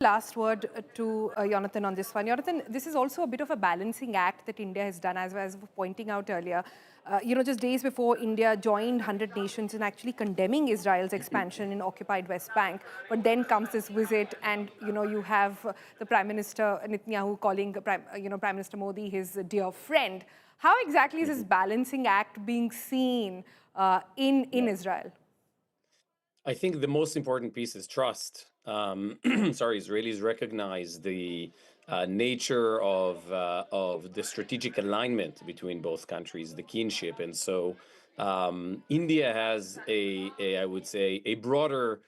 Last word to Jonathan on this one. Jonathan, this is also a bit of a balancing act that India has done, as I was pointing out earlier. Just days before India joined 100 nations in actually condemning Israel's expansion in occupied West Bank. But then comes this visit, and you have the Prime Minister Netanyahu calling Prime Minister Modi his dear friend. How exactly is this balancing act being seen in Israel? I think the most important piece is trust. Israelis recognize the nature of the strategic alignment between both countries, the kinship, and so India has I would say, a broader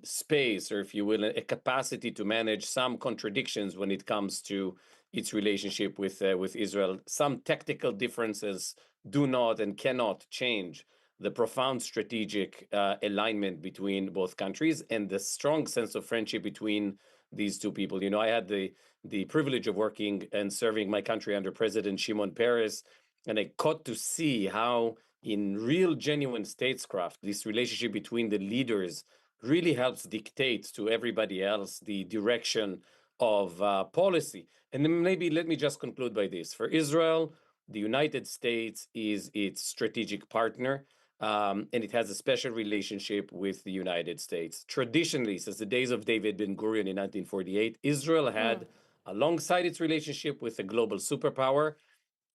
space, or if you will, a capacity to manage some contradictions when it comes to its relationship with Israel. Some technical differences do not and cannot change the profound strategic alignment between both countries and the strong sense of friendship between these two people. I had the privilege of working and serving my country under President Shimon Peres, and I got to see how, in real, genuine statescraft, this relationship between the leaders really helps dictate to everybody else the direction of policy. And then maybe let me just conclude by this. For Israel, the United States is its strategic partner. And it has a special relationship with the United States. Traditionally, since the days of David Ben-Gurion in 1948, Israel had, alongside its relationship with a global superpower,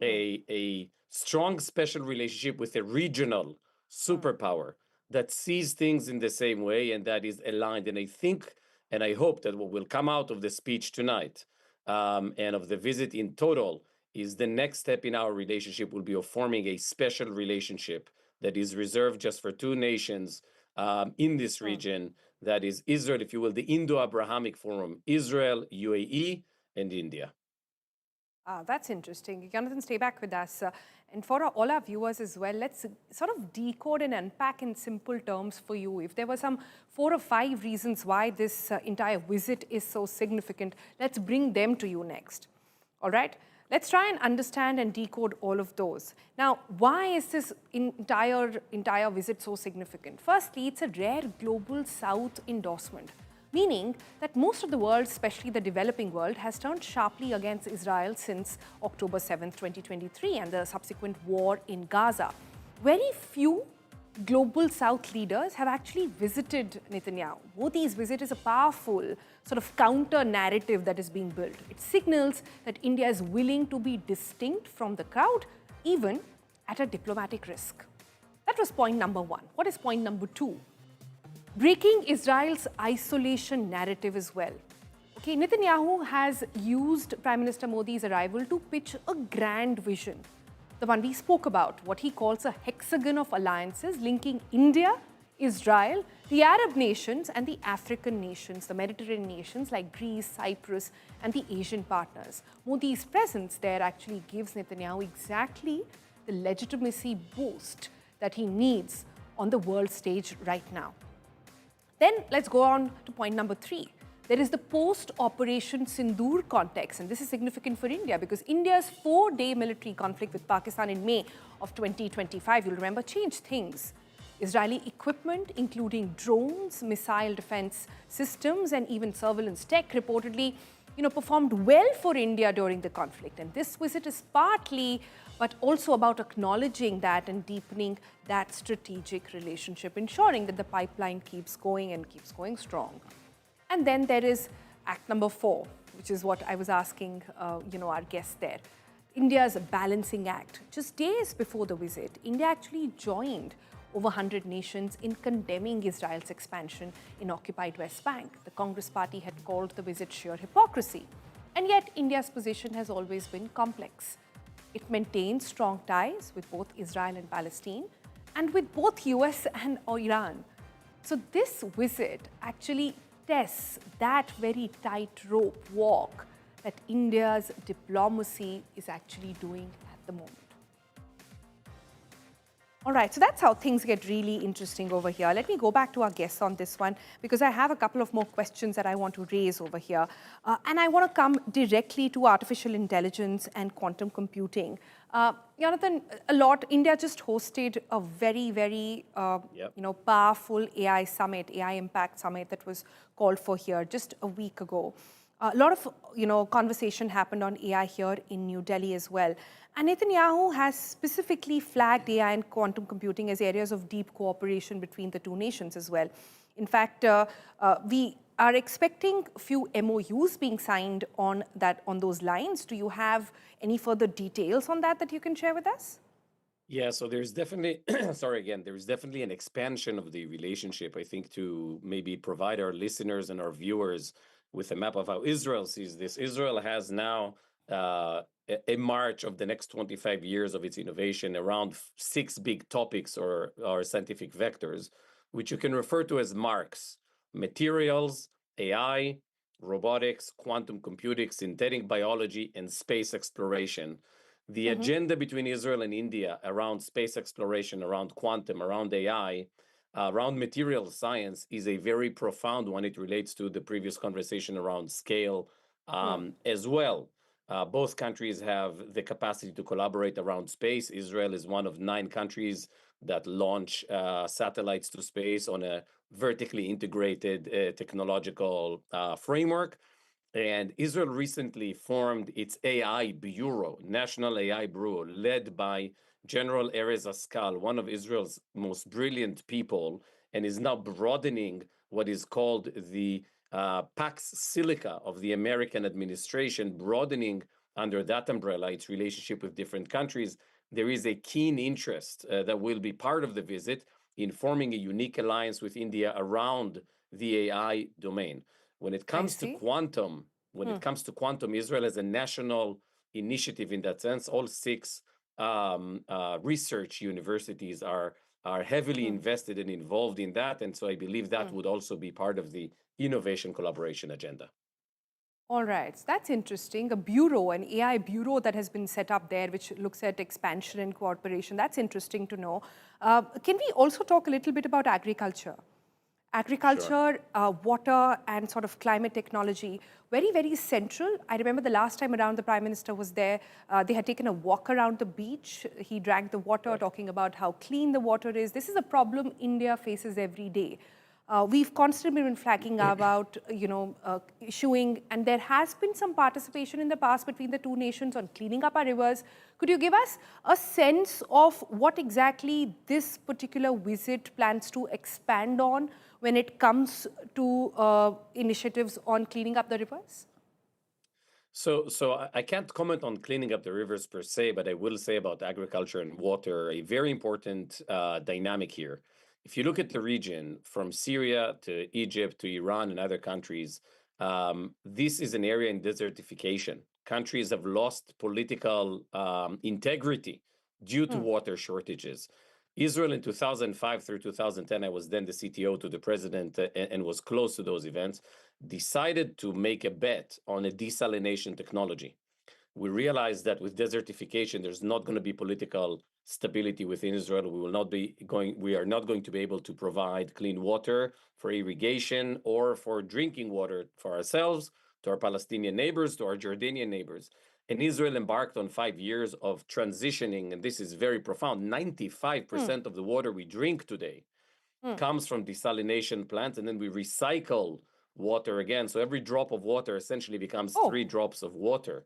a strong special relationship with a regional superpower that sees things in the same way and that is aligned. And I think, and I hope that what will come out of the speech tonight and of the visit in total is the next step in our relationship will be of forming a special relationship that is reserved just for two nations in this region. That is Israel, if you will, the Indo-Abrahamic Forum, Israel, UAE, and India. That's interesting. Jonathan, stay back with us. And for all our viewers as well, let's sort of decode and unpack in simple terms for you. If there were some 4 or 5 reasons why this entire visit is so significant, let's bring them to you next. All right? Let's try and understand and decode all of those. Now, why is this entire visit so significant? Firstly, it's a rare global South endorsement, meaning that most of the world, especially the developing world, has turned sharply against Israel since October 7th, 2023, and the subsequent war in Gaza. Very few global South leaders have actually visited Netanyahu. Modi's visit is a powerful sort of counter-narrative that is being built. It signals that India is willing to be distinct from the crowd, even at a diplomatic risk. That was point number 1. What is point number 2? Breaking Israel's isolation narrative as well. Okay, Netanyahu has used Prime Minister Modi's arrival to pitch a grand vision. The one we spoke about, what he calls a hexagon of alliances linking India, Israel, the Arab nations and the African nations, the Mediterranean nations like Greece, Cyprus and the Asian partners. Modi's presence there actually gives Netanyahu exactly the legitimacy boost that he needs on the world stage right now. Then let's go on to point number 3. There is the post-Operation Sindoor context, and this is significant for India because India's 4-day military conflict with Pakistan in May of 2025, you'll remember, changed things. Israeli equipment, including drones, missile defense systems, and even surveillance tech, reportedly, performed well for India during the conflict. And this visit is partly, but also about acknowledging that and deepening that strategic relationship, ensuring that the pipeline keeps going and keeps going strong. And then there is act number 4, which is what I was asking, our guests there. India's balancing act. Just days before the visit, India actually joined over 100 nations in condemning Israel's expansion in occupied West Bank. The Congress party had called the visit sheer hypocrisy. And yet, India's position has always been complex. It maintains strong ties with both Israel and Palestine, and with both US and Iran. So this visit actually tests that very tightrope walk that India's diplomacy is actually doing at the moment. All right, so that's how things get really interesting over here. Let me go back to our guests on this one because I have a couple of more questions that I want to raise over here. And I want to come directly to artificial intelligence and quantum computing. Jonathan, India just hosted a very, very, Yep. powerful AI summit, AI Impact Summit that was called for here just a week ago. A lot of conversation happened on AI here in New Delhi as well. And Netanyahu has specifically flagged AI and quantum computing as areas of deep cooperation between the two nations as well. In fact, we are expecting a few MOUs being signed on those lines. Do you have any further details on that you can share with us? Yeah, so there's definitely, sorry again, there's definitely an expansion of the relationship, I think, to maybe provide our listeners and our viewers with a map of how Israel sees this. Israel has now a march of the next 25 years of its innovation around six big topics or scientific vectors, which you can refer to as marks: materials, AI, robotics, quantum computing, synthetic biology, and space exploration. The agenda between Israel and India around space exploration, around quantum, around AI, around material science is a very profound one. It relates to the previous conversation around scale as well. Both countries have the capacity to collaborate around space. Israel is one of 9 countries that launch satellites to space on a vertically integrated technological framework. And Israel recently formed its AI Bureau, National AI Bureau, led by General Erez Askal, one of Israel's most brilliant people, and is now broadening what is called the Pax Silica of the American administration, broadening under that umbrella its relationship with different countries. There is a keen interest that will be part of the visit in forming a unique alliance with India around the AI domain. When it I comes to see. quantum, Israel has a national initiative in that sense. All six research universities are heavily invested and involved in that, and so I believe that would also be part of the innovation collaboration agenda. All right, so that's interesting. A bureau, an AI bureau that has been set up there, which looks at expansion and cooperation. That's interesting to know. Can we also talk a little bit about agriculture? Sure. Agriculture, water, and sort of climate technology, very, very central. I remember the last time around the Prime Minister was there, they had taken a walk around the beach. He drank the water, Right. talking about how clean the water is. This is a problem India faces every day. We've constantly been flagging about, issuing, and there has been some participation in the past between the two nations on cleaning up our rivers. Could you give us a sense of what exactly this particular visit plans to expand on when it comes to initiatives on cleaning up the rivers? So I can't comment on cleaning up the rivers per se, but I will say about agriculture and water, a very important dynamic here. If you look at the region from Syria to Egypt to Iran and other countries, this is an area in desertification. Countries have lost political integrity due to water shortages. Israel in 2005 through 2010, I was then the CTO to the president and was close to those events, decided to make a bet on a desalination technology. We realized that with desertification, there's not going to be political stability within Israel. We are not going to be able to provide clean water for irrigation or for drinking water for ourselves, to our Palestinian neighbors, to our Jordanian neighbors. And Israel embarked on 5 years of transitioning, and this is very profound. 95% of the water we drink today comes from desalination plants, and then we recycle water again. So every drop of water essentially becomes Oh, 3 drops of water.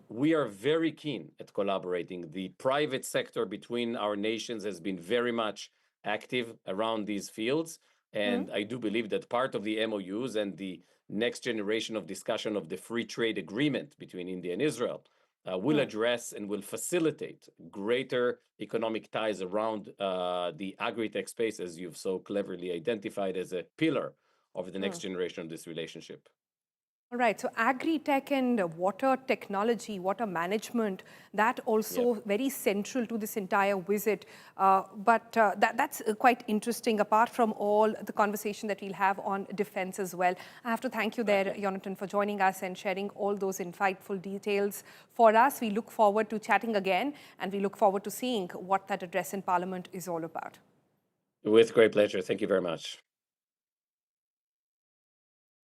We are very keen at collaborating. The private sector between our nations has been very much active around these fields. And I do believe that part of the MOUs and the next generation of discussion of the free trade agreement between India and Israel will address and will facilitate greater economic ties around the agri-tech space, as you've so cleverly identified as a pillar of the next generation of this relationship. All right, so agri-tech and water technology, water management, that also very central to this entire visit. That's quite interesting, apart from all the conversation that we'll have on defense as well. I have to thank you there, Jonathan, for joining us and sharing all those insightful details for us. We look forward to chatting again, and we look forward to seeing what that address in Parliament is all about. With great pleasure. Thank you very much.